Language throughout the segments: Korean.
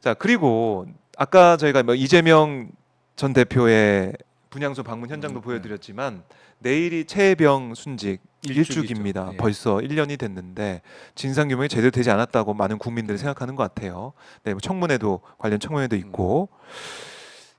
자, 그리고 아까 저희가 뭐 이재명 전 대표의 분향소 방문 현장도 보여드렸지만 내일이 최혜병 순직 일주기입니다. 예. 벌써 1년이 됐는데 진상규명이 제대로 되지 않았다고 많은 국민들이 생각하는 것 같아요. 네, 뭐 청문회도 관련 청문회도 있고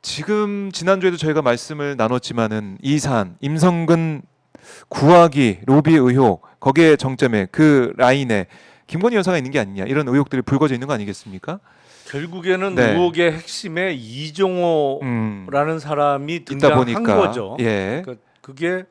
지금 지난주에도 저희가 말씀을 나눴지만은 이 사안 임성근 구하기 로비 의혹 거기에 정점에 그 라인에 김건희 여사가 있는 게 아니냐 이런 의혹들이 불거져 있는 거 아니겠습니까? 결국에는 네. 의혹의 핵심에 이종호라는 사람이 있다 등장한 보니까 거죠. 예. 그러니까 그게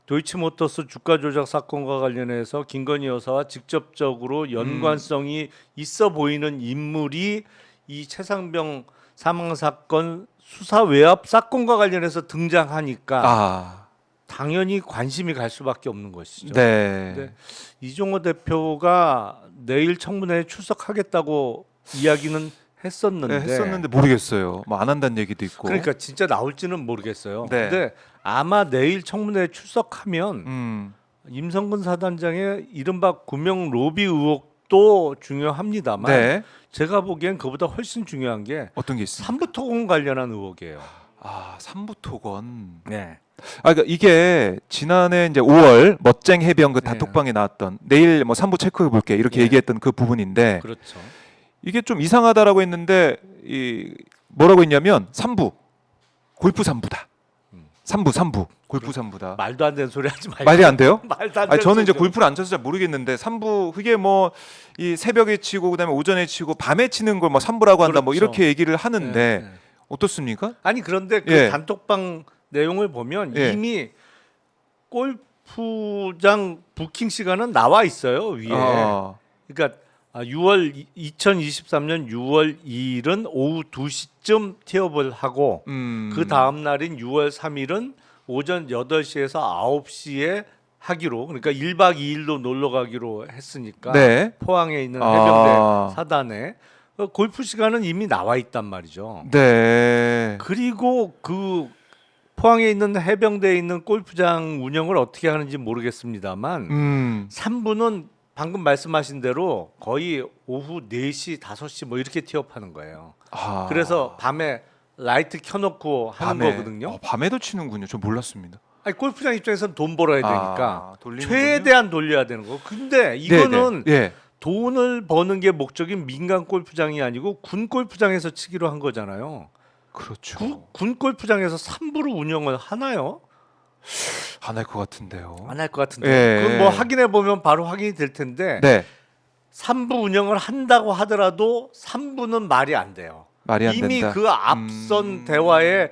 도이치모터스 주가 조작 사건과 관련해서 김건희 여사와 직접적으로 연관성이 있어 보이는 인물이 이 최상병 사망 사건 수사 외압 사건과 관련해서 등장하니까 아, 당연히 관심이 갈 수밖에 없는 것이죠. 네. 근데 이종호 대표가 내일 청문회에 출석하겠다고 이야기는 했었는데, 네, 했었는데 모르겠어요. 뭐 안 한다는 얘기도 있고. 그러니까 진짜 나올지는 모르겠어요. 네. 근데 아마 내일 청문회에 출석하면 임성근 사단장의 이른바 구명 로비 의혹도 중요합니다만 네. 제가 보기엔 그보다 훨씬 중요한 게 어떤 게 있습니까? 삼부토건 관련한 의혹이에요. 아, 삼부토건. 네. 아, 그러니까 이게 지난해 이제 5월 멋쟁 해병 그 네. 단톡방에 나왔던 내일 뭐 삼부 체크해 볼게 이렇게 네. 얘기했던 그 부분인데 그렇죠. 이게 좀 이상하다라고 했는데 이 뭐라고 했냐면 삼부 골프 삼부다. 삼부 골프 삼부다. 말도 안 되는 소리 하지 말고. 말이 안 돼요? 말도 안 되는 아니, 저는 이제 소리 좀. 골프를 안 쳐서 잘 모르겠는데 삼부 그게 뭐 이 새벽에 치고 그다음에 오전에 치고 밤에 치는 걸 뭐 삼부라고 한다 뭐 그렇죠. 이렇게 얘기를 하는데 네, 네. 어떻습니까? 아니 그런데 그 예. 단톡방 내용을 보면 예. 이미 골프장 부킹 시간은 나와 있어요 위에. 그러니까 2023년 6월 2일은 오후 2시쯤 티업을 하고 그 다음 날인 6월 3일은 오전 8시에서 9시에 하기로, 그러니까 1박 2일로 놀러 가기로 했으니까 네. 포항에 있는 해병대 사단에 골프 시간은 이미 나와 있단 말이죠. 네. 그리고 그 포항에 있는 해병대에 있는 골프장 운영을 어떻게 하는지 모르겠습니다만 3부는 방금 말씀하신 대로 거의 오후 4시, 5시 뭐 이렇게 티업하는 거예요. 아. 그래서 밤에 라이트 켜놓고 하는 밤에. 거거든요. 밤에도 치는군요. 저 몰랐습니다. 아니 골프장 입장에서는 돈 벌어야 되니까 돌리는군요. 최대한 돌려야 되는 거. 근데 이거는 네, 네. 돈을 버는 게 목적인 민간 골프장이 아니고 군 골프장에서 치기로 한 거잖아요. 그렇죠. 군 골프장에서 3부를 운영을 하나요? 안 할 것 같은데요. 안 할 것 같은데. 예. 그건 뭐 확인해 보면 바로 확인이 될 텐데. 네. 3부 운영을 한다고 하더라도 3부는 말이 안 돼요. 말이 안 이미 된다. 그 앞선 대화에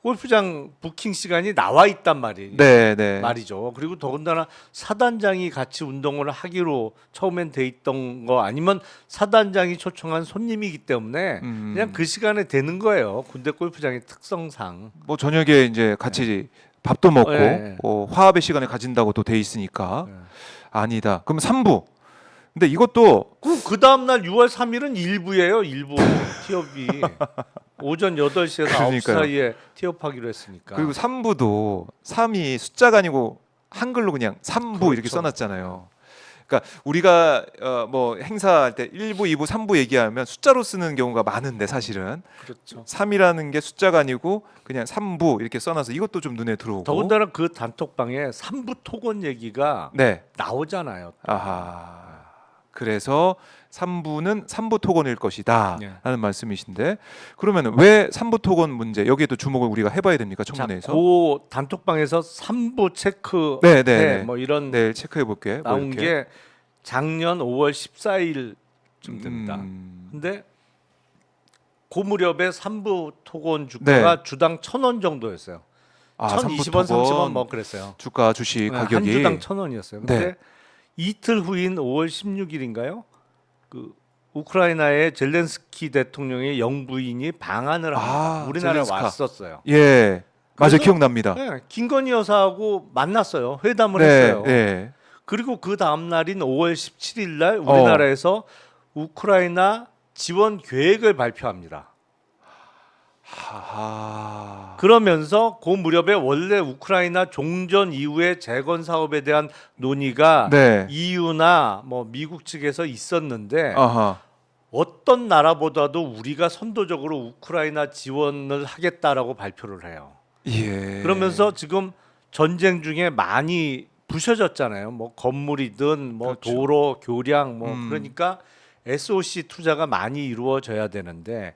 골프장 부킹 시간이 나와 있단 네, 네. 말이죠. 그리고 더군다나 사단장이 같이 운동을 하기로 처음엔 돼 있던 거 아니면 사단장이 초청한 손님이기 때문에 그냥 그 시간에 되는 거예요. 군대 골프장의 특성상. 뭐 저녁에 이제 같이 밥도 먹고 네. 화합의 시간을 가진다고 또 돼 있으니까 네. 아니다. 그럼 3부. 근데 이것도 그 다음 날 6월 3일은 일부예요. 일부 티업이 오전 8시에서 9시 그러니까요. 사이에 티업하기로 했으니까. 그리고 3부도 3이 숫자가 아니고 한글로 그냥 3부 이렇게 그렇죠. 써놨잖아요. 그러니까 우리가 뭐 행사할 때 1부, 2부, 3부 얘기하면 숫자로 쓰는 경우가 많은데 사실은 그렇죠. 3이라는 게 숫자가 아니고 그냥 3부 이렇게 써놔서 이것도 좀 눈에 들어오고. 더군다나 그 단톡방에 3부 토건 얘기가 네. 나오잖아요. 아하. 그래서 3부는 3부 토건일 것이다 네. 라는 말씀이신데 그러면 왜 3부 토건 문제 여기에도 주목을 우리가 해봐야 됩니까 청문회에서? 그 단톡방에서 3부 체크 네, 네, 네. 뭐 이런 내일 체크해 볼게. 나온 게 작년 5월 14일쯤 됩니다. 근데 그 무렵에 3부 토건 주가가 주당 1,000원 정도였어요. 1,020원, 30원 뭐 그랬어요. 주가 주식 한 가격이 주당 1,000원이었어요. 근데 네. 이틀 후인 5월 16일인가요? 그 우크라이나의 젤렌스키 대통령의 영부인이 방한을 합니다. 우리나라에 젤렌스카. 왔었어요. 예, 맞아 그래서- 기억납니다. 네, 김건희 여사하고 만났어요. 회담을 네, 했어요. 네. 그리고 그 다음 날인 5월 17일 날 우리나라에서 우크라이나 지원 계획을 발표합니다. 하하. 그러면서 그 무렵에 원래 우크라이나 종전 이후의 재건 사업에 대한 논의가 네. EU나 뭐 미국 측에서 있었는데 아하. 어떤 나라보다도 우리가 선도적으로 우크라이나 지원을 하겠다라고 발표를 해요. 예. 그러면서 지금 전쟁 중에 많이 부셔졌잖아요. 뭐 건물이든 뭐 그렇죠. 도로, 교량 뭐 음. 그러니까 SOC 투자가 많이 이루어져야 되는데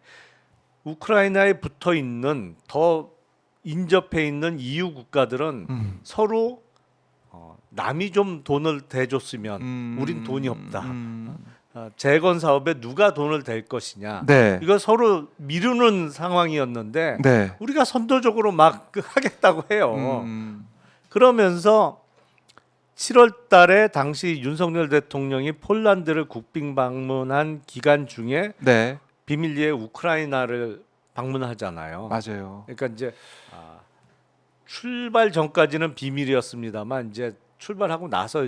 우크라이나에 붙어 있는 더 인접해 있는 EU 국가들은 서로 남이 좀 돈을 대줬으면 우린 돈이 없다. 재건 사업에 누가 돈을 댈 것이냐. 네. 이거 서로 미루는 상황이었는데 네. 우리가 선도적으로 막 하겠다고 해요. 음. 그러면서 7월 달에 당시 윤석열 대통령이 폴란드를 국빈 방문한 기간 중에 네. 비밀리에 우크라이나를 방문하잖아요. 맞아요. 그러니까 이제 출발 전까지는 비밀이었습니다만 이제 출발하고 나서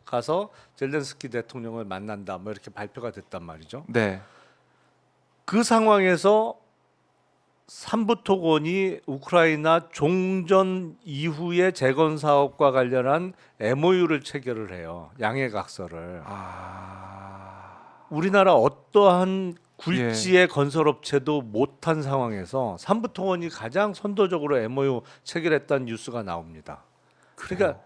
가서 젤렌스키 대통령을 만난다 뭐 이렇게 발표가 됐단 말이죠. 네. 그 상황에서 삼부토건이 우크라이나 종전 이후의 재건 사업과 관련한 MOU를 체결을 해요. 양해각서를. 우리나라 어떠한 굴지의 건설업체도 못한 상황에서 삼부토건이 가장 선도적으로 MOU 체결했다는 뉴스가 나옵니다. 그러니까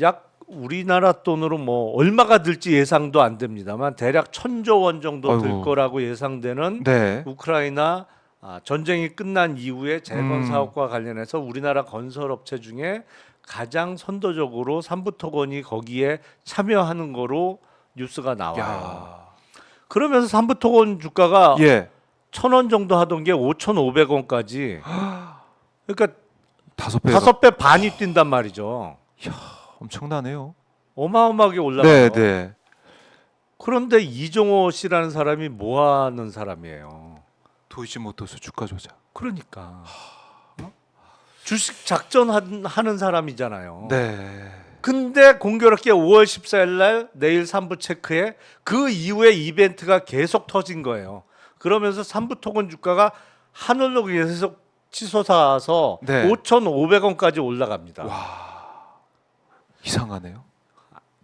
약 우리나라 돈으로 뭐 얼마가 들지 예상도 안 됩니다만 대략 1,000조 원 정도 들 아이고. 거라고 예상되는 네. 우크라이나 전쟁이 끝난 이후에 재건 사업과 관련해서 우리나라 건설업체 중에 가장 선도적으로 삼부토건이 거기에 참여하는 거로 뉴스가 나와요. 야. 그러면서 삼부토건 주가가 예. 1,000원 정도 하던 게 5,500원까지 그러니까 5배. 5배 반이 뛴단 말이죠. 엄청나네요. 어마어마하게 올라가요. 네, 네. 그런데 이종호 씨라는 사람이 뭐 하는 사람이에요. 도이치모터스 주가 조작. 그러니까 주식 작전하는 사람이잖아요. 네. 근데 공교롭게 5월 14일 날 내일 3부 체크에 그 이후에 이벤트가 계속 터진 거예요. 그러면서 3부 토건 주가가 하늘로 계속 치솟아서 네. 5,500원까지 올라갑니다. 와. 이상하네요.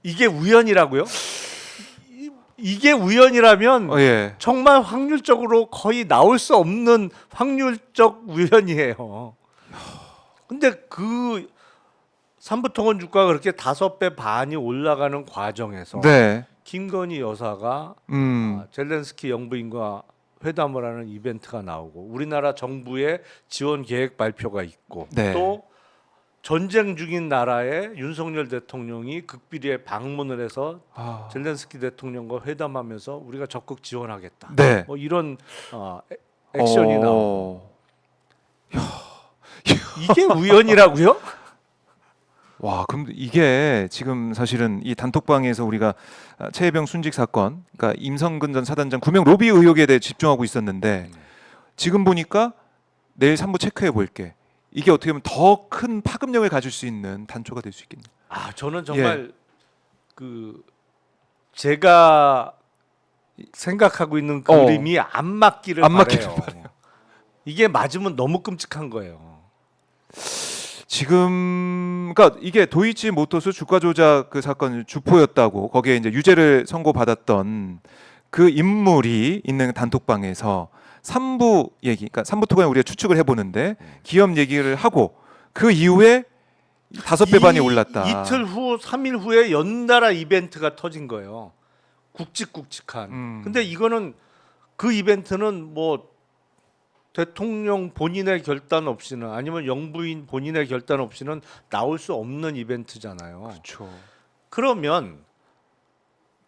이게 우연이라고요? 이게 우연이라면 예. 정말 확률적으로 거의 나올 수 없는 확률적 우연이에요. 근데 그 삼부토건 주가가 그렇게 5배 반이 올라가는 과정에서 네. 김건희 여사가 젤렌스키 영부인과 회담을 하는 이벤트가 나오고 우리나라 정부의 지원 계획 발표가 있고 네. 또 전쟁 중인 나라에 윤석열 대통령이 극비리에 방문을 해서 젤렌스키 대통령과 회담하면서 우리가 적극 지원하겠다. 네. 뭐 이런 액션이 나오고 이게 우연이라고요? 와, 그럼 이게 지금 사실은 이 단톡방에서 우리가 최혜병 순직 사건, 그러니까 임성근 전 사단장 구명 로비 의혹에 대해 집중하고 있었는데 지금 보니까 내일 3부 체크해 볼게. 이게 어떻게 보면 더 큰 파급력을 가질 수 있는 단초가 될 수 있겠네요. 저는 정말 그 제가 생각하고 있는 그림이 안 맞기를 바라요. 이게 맞으면 너무 끔찍한 거예요. 지금 그러니까 이게 도이치모터스 주가 조작 그 사건 주포였다고 거기에 이제 유죄를 선고받았던 그 인물이 있는 단톡방에서 3부 얘기, 그러니까 3부 토건에 우리가 추측을 해보는데 기업 얘기를 하고 그 이후에 5배 반이 올랐다. 이틀 후, 3일 후에 연달아 이벤트가 터진 거예요. 굵직굵직한. 근데 이거는 그 이벤트는 뭐 대통령 본인의 결단 없이는 아니면 영부인 본인의 결단 없이는 나올 수 없는 이벤트잖아요. 그렇죠. 그러면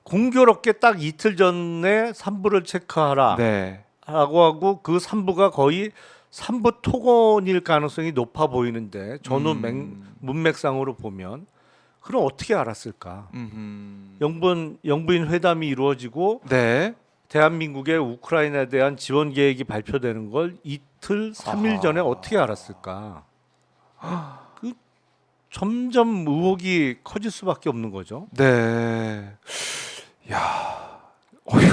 공교롭게 딱 이틀 전에 3부를 체크하라. 네. 라고 하고 그 3부가 거의 3부 토건일 가능성이 높아 보이는데 저는 문맥상으로 보면 그럼 어떻게 알았을까? 영부인 회담이 이루어지고 네. 대한민국의 우크라이나에 대한 지원 계획이 발표되는 걸 이틀 3일 전에 어떻게 알았을까? 그 점점 의혹이 커질 수밖에 없는 거죠. 네. 야.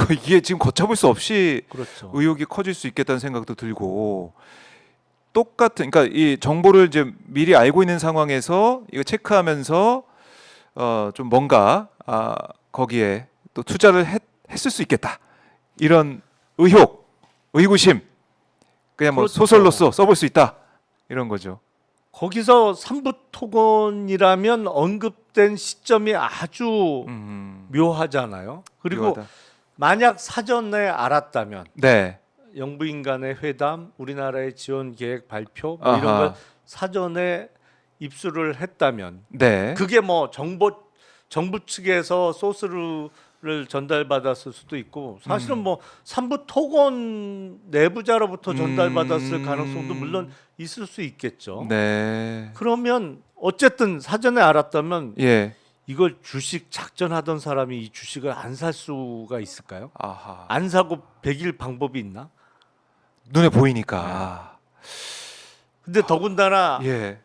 이게 지금 걷잡을 수 없이 그렇죠. 의혹이 커질 수 있겠다는 생각도 들고 똑같은 그러니까 이 정보를 이제 미리 알고 있는 상황에서 이거 체크하면서 좀 뭔가 거기에 또 투자를 했을 수 있겠다 이런 의혹, 의구심 그냥 뭐 그렇죠. 소설로서 써볼 수 있다 이런 거죠. 거기서 삼부토건이라면 언급된 시점이 아주 묘하잖아요. 그리고 묘하다. 만약 사전에 알았다면 네, 영부인 간의 회담, 우리나라의 지원 계획 발표 뭐 이런 아하. 걸 사전에 입수를 했다면 네, 그게 뭐 정부 측에서 소스를 전달받았을 수도 있고 사실은 뭐 삼부토건 내부자로부터 전달받았을 가능성도 물론 있을 수 있겠죠. 네, 그러면 어쨌든 사전에 알았다면 예, 이걸 주식 작전하던 사람이 이 주식을 안 살 수가 있을까요? 아하. 안 사고 배길 방법이 있나? 눈에 보이니까. 근데 더군다나 예,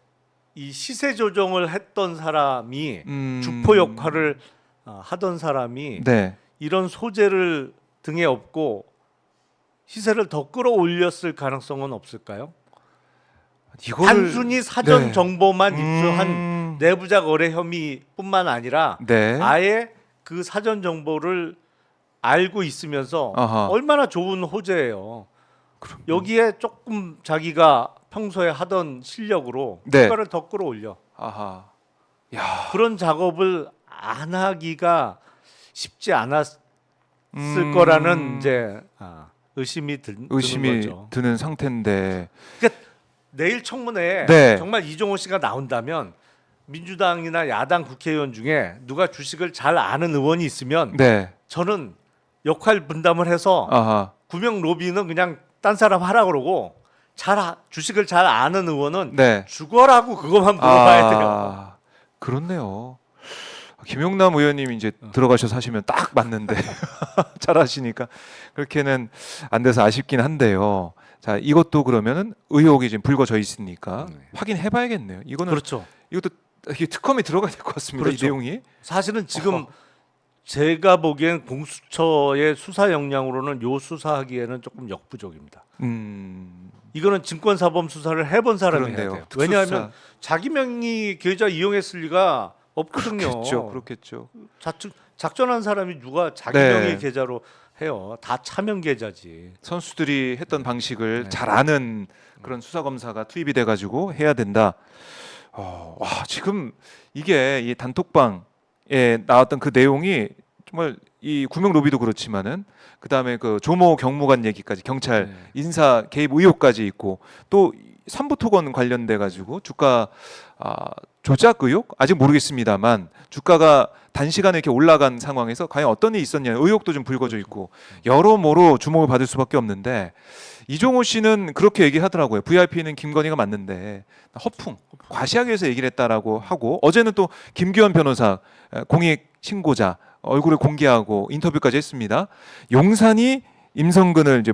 이 시세 조정을 했던 사람이 음. 주포 역할을 하던 사람이 네, 이런 소재를 등에 업고 시세를 더 끌어올렸을 가능성은 없을까요? 이거를 단순히 사전 네. 정보만 입수한 내부자 거래 혐의뿐만 아니라 네, 아예 그 사전 정보를 알고 있으면서 아하. 얼마나 좋은 호재예요. 그럼- 여기에 조금 자기가 평소에 하던 실력으로 네. 주가를 더 끌어올려. 아하, 야, 그런 작업을 안 하기가 쉽지 않았을 거라는 이제 의심이 드는 거죠. 드는 상태인데. 그러니까 내일 청문회에 네. 정말 이종호 씨가 나온다면 민주당이나 야당 국회의원 중에 누가 주식을 잘 아는 의원이 있으면 네, 저는 역할 분담을 해서 아하, 구명 로비는 그냥 딴 사람 하라 그러고 주식을 잘 아는 의원은 네. 죽어라고 그것만 물어봐야 돼요. 그렇네요. 김용남 의원님이 이제 들어가셔서 하시면 딱 맞는데 잘하시니까 그렇게는 안 돼서 아쉽긴 한데요. 자, 이것도 그러면은 의혹이 지금 불거져 있으니까 네. 확인해봐야겠네요. 이거는 그렇죠. 이것도 이게 특검에 들어가야 될 것 같습니다. 그렇죠. 이 내용이. 사실은 지금 어허. 제가 보기엔 공수처의 수사 역량으로는 요 수사하기에는 조금 역부족입니다. 이거는 증권사범 수사를 해본 사람이 해야 그런데요. 돼요. 특수수사. 왜냐하면 자기 명의 계좌 이용했을 리가 없거든요. 그렇겠죠. 작전한 사람이 누가 자기 네. 명의 계좌로 해요. 다 차명 계좌지. 선수들이 했던 방식을 네. 잘 아는 그런 수사 검사가 투입이 돼가지고 해야 된다. 와, 지금 이게 이 단톡방에 나왔던 그 내용이 정말 이 구명 로비도 그렇지만은 그 다음에 그 조모 경무관 얘기까지 경찰 네. 인사 개입 의혹까지 있고 또 삼부토건 관련돼 가지고 주가 조작 의혹 아직 모르겠습니다만 주가가 단시간에 이렇게 올라간 상황에서 과연 어떤 일이 있었냐 의혹도 좀 불거져 있고 여러모로 주목을 받을 수밖에 없는데 이종호 씨는 그렇게 얘기하더라고요. VIP는 김건희가 맞는데 허풍 과시하기 위해서 얘기를 했다라고 하고 어제는 또 김규현 변호사 공익 신고자 얼굴을 공개하고 인터뷰까지 했습니다. 용산이 임성근을 이제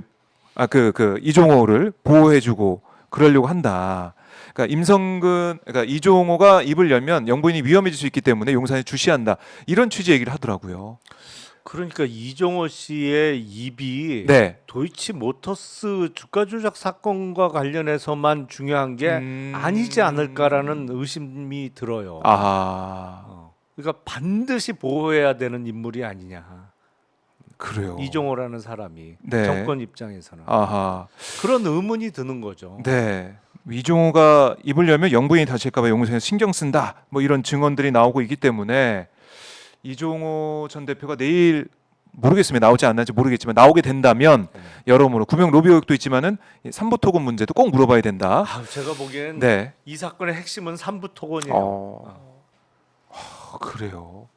이종호를 보호해주고 그러려고 한다. 그러니까 이종호가 입을 열면 영부인이 위험해질 수 있기 때문에 용산이 주시한다. 이런 취지 얘기를 하더라고요. 그러니까 이종호 씨의 입이 네. 도이치모터스 주가 조작 사건과 관련해서만 중요한 게 아니지 않을까라는 의심이 들어요. 그러니까 반드시 보호해야 되는 인물이 아니냐. 그래요. 이종호라는 사람이 네. 정권 입장에서는 아하. 그런 의문이 드는 거죠. 네. 이종호가 입을 열면 영부인이 다칠까봐 용산에서 신경 쓴다. 뭐 이런 증언들이 나오고 있기 때문에 이종호 전 대표가 내일 모르겠습니다. 나오지 않는지 모르겠지만 나오게 된다면 여러모로 구명 로비 의혹도 있지만은 삼부토건 문제도 꼭 물어봐야 된다. 제가 보기엔 네. 이 사건의 핵심은 삼부토건이에요. 그래요.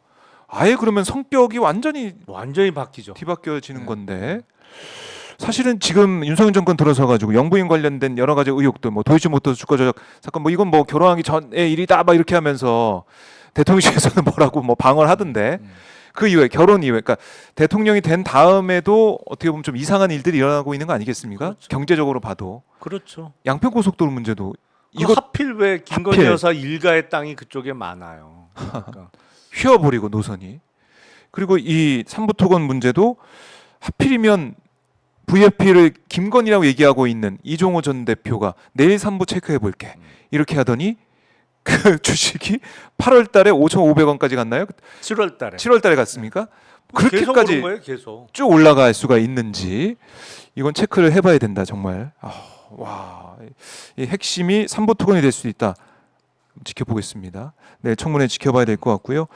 아예 그러면 성격이 완전히 완전히 바뀌죠. 뒤바뀌어지는 건데 사실은 지금 윤석열 정권 들어서 가지고 영부인 관련된 여러 가지 의혹도 뭐 도이치모터스 주가 조작 사건 뭐 이건 뭐 결혼하기 전의 일이다 막 이렇게 하면서 대통령실에서는 뭐라고 뭐 방어를 하던데 그 이후에 결혼 이후에 그러니까 대통령이 된 다음에도 어떻게 보면 좀 이상한 일들이 일어나고 있는 거 아니겠습니까? 그렇죠. 경제적으로 봐도 그렇죠. 양평고속도로 문제도 이거 하필 왜 김건희 하필. 여사 일가의 땅이 그쪽에 많아요. 그러니까. 휘어버리고 노선이 그리고 이 삼부토건 문제도 하필이면 VF를 김건희라고 얘기하고 있는 이종호 전 대표가 내일 3부 체크해 볼게 이렇게 하더니 그 주식이 8월 달에 5,500원까지 갔나요? 7월 달에. 7월 달에 갔습니까? 계속 그렇게까지 오른 거예요, 계속. 쭉 올라갈 수가 있는지 이건 체크를 해봐야 된다 정말. 와, 이 핵심이 삼보 토건이 될 수도 있다. 지켜보겠습니다. 네, 청문회 지켜봐야 될 것 같고요.